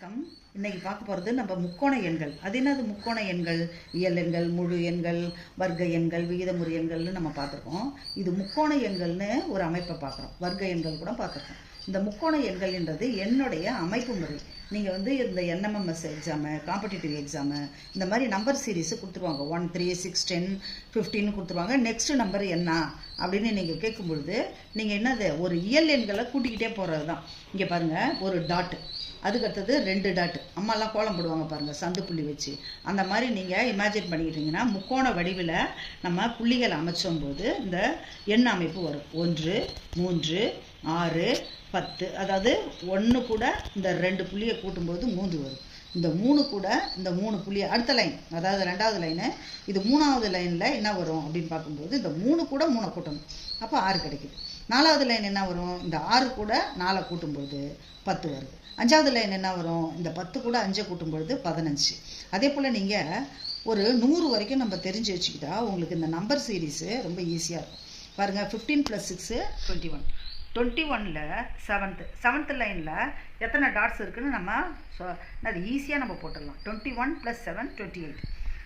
வணக்கம். இன்னைக்கு பார்க்க போகிறது நம்ம முக்கோண எண்கள். அது என்னது முக்கோண எண்கள்? இயல் எண்கள், முழு எண்கள், வர்க்க எண்கள், விகிதமுறு எண்கள்னு நம்ம பார்த்துருக்கோம். இது முக்கோண எண்கள்னு ஒரு அமைப்பை பார்க்குறோம். வர்க்க எண்கள் கூட பார்த்துருக்கோம். இந்த முக்கோண எண்கள்ன்றது என்னுடைய அமைப்பு முறை. நீங்கள் இந்த என்எம்எம்எஸ் எக்ஸாமு, காம்படிட்டிவ் எக்ஸாமு, இந்த மாதிரி நம்பர் சீரீஸு கொடுத்துருவாங்க. 1, 3, 6, 10, 15 கொடுத்துருவாங்க. நெக்ஸ்ட் நம்பர் என்ன அப்படின்னு நீங்கள் கேட்கும் பொழுது நீங்கள் என்னது ஒரு இயல் எண்களை கூட்டிக்கிட்டே போகிறது தான். இங்கே பாருங்கள், ஒரு டாட்டு, அதுக்கு அடுத்தது 2 டாட்டு. அம்மாலாம் கோலம் போடுவாங்க பாருங்கள், சந்து புள்ளி வச்சு. அந்த மாதிரி நீங்கள் இமேஜின் பண்ணிக்கிட்டீங்கன்னா முக்கோண வடிவில் நம்ம புள்ளிகள் அமைச்சும் போது இந்த எண் அமைப்பு வரும். 1, 3, 6, 10. அதாவது 1 கூட இந்த 2 புள்ளியை கூட்டும்போது 3 வரும். இந்த 3 கூட இந்த 3 புள்ளியை அடுத்த லைன், அதாவது 2வது லைனு, இது 3வது லைனில் என்ன வரும் அப்படின்னு பார்க்கும்போது இந்த 3 கூட 3 கூட்டணும், அப்போ 6 கிடைக்குது. 4வது லைன் என்ன வரும்? இந்த 6 கூட 4 கூட்டும்போது 10 வருது. 5வது லைன் என்ன வரும்? இந்த 10 கூட 5 கூட்டும்பொழுது 15. அதே போல் நீங்கள் ஒரு 100 வரைக்கும் நம்ம தெரிஞ்சு வச்சுக்கிட்டா உங்களுக்கு இந்த நம்பர் சீரீஸு ரொம்ப ஈஸியாக இருக்கும். பாருங்கள், 15 + 6 21. 21ல் 7th லைனில் எத்தனை டாட்ஸ் இருக்குதுன்னு நம்ம அது ஈஸியாக நம்ம போட்டுடலாம். 21 + 7 28.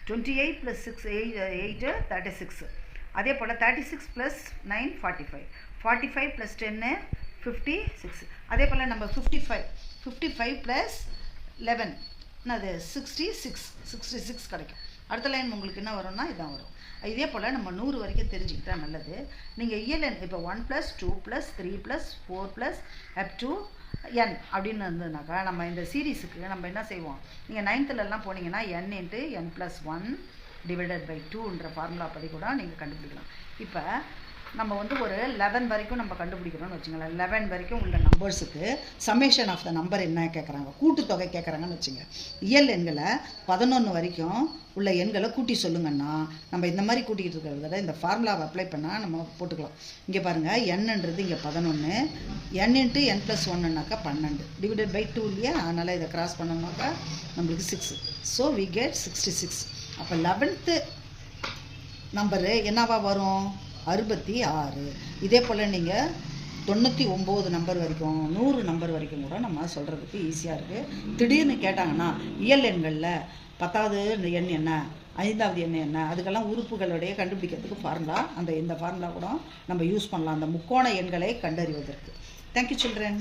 28 + 6 8 36. அதே போல் 36 + 9 45. 45 + 10 56. அதே போல் நம்ம 55 + 11 என்னது 66 கிடைக்கும். அடுத்த லைன் உங்களுக்கு என்ன வரும்னா இதான் வரும். இதே போல் நம்ம 100 வரைக்கும் தெரிஞ்சுக்கிட்டா நல்லது. நீங்கள் இயல் இப்போ 1 + 2 + 3 + 4 + up to n அப்படின்னு இருந்ததுனாக்கா நம்ம இந்த சீரீஸுக்கு நம்ம என்ன செய்வோம்? நீங்கள் 9th போனீங்கன்னா n × n + 1 / 2ன்ற ஃபார்முலா படி கூட நீங்கள் கண்டுபிடிக்கலாம். இப்போ நம்ம ஒரு 11 வரைக்கும் நம்ம கண்டுபிடிக்கிறோம்னு வச்சுங்களேன். 11 வரைக்கும் உள்ள நம்பர்ஸுக்கு சமேஷன் ஆஃப் த நம்பர் என்ன கேட்குறாங்க, கூட்டுத்தொகை கேட்குறாங்கன்னு வச்சுங்க. இயல் எண்களை 11 வரைக்கும் உள்ள எண்களை கூட்டி சொல்லுங்கன்னா நம்ம இந்த மாதிரி கூட்டிகிட்டு இருக்கிறத இந்த ஃபார்முலாவை அப்ளை பண்ணால் நம்ம போட்டுக்கலாம். இங்கே பாருங்கள், என்னன்றது இங்கே 11, n × n + 1னாக்கா 12 / 2 இல்லையா? அதனால் இதை கிராஸ் பண்ணோம்னாக்கா நம்மளுக்கு 6. So we get 66. அப்போ 11th நம்பரு என்னவா வரும்? 66. இதே போல் நீங்கள் 99 நம்பர் வரைக்கும் 100 நம்பர் வரைக்கும் கூட நம்ம சொல்கிறதுக்கு ஈஸியாக இருக்குது. திடீர்னு கேட்டாங்கன்னா இயல் எண்களில் 10வது எண் என்ன, 5வது எண் என்ன, அதுக்கெல்லாம் உறுப்புகளுடைய கண்டுபிடிக்கிறதுக்கு ஃபார்முலா, இந்த ஃபார்முலா கூட நம்ம யூஸ் பண்ணலாம் அந்த முக்கோண எண்களை கண்டறிவதற்கு. Thank you children.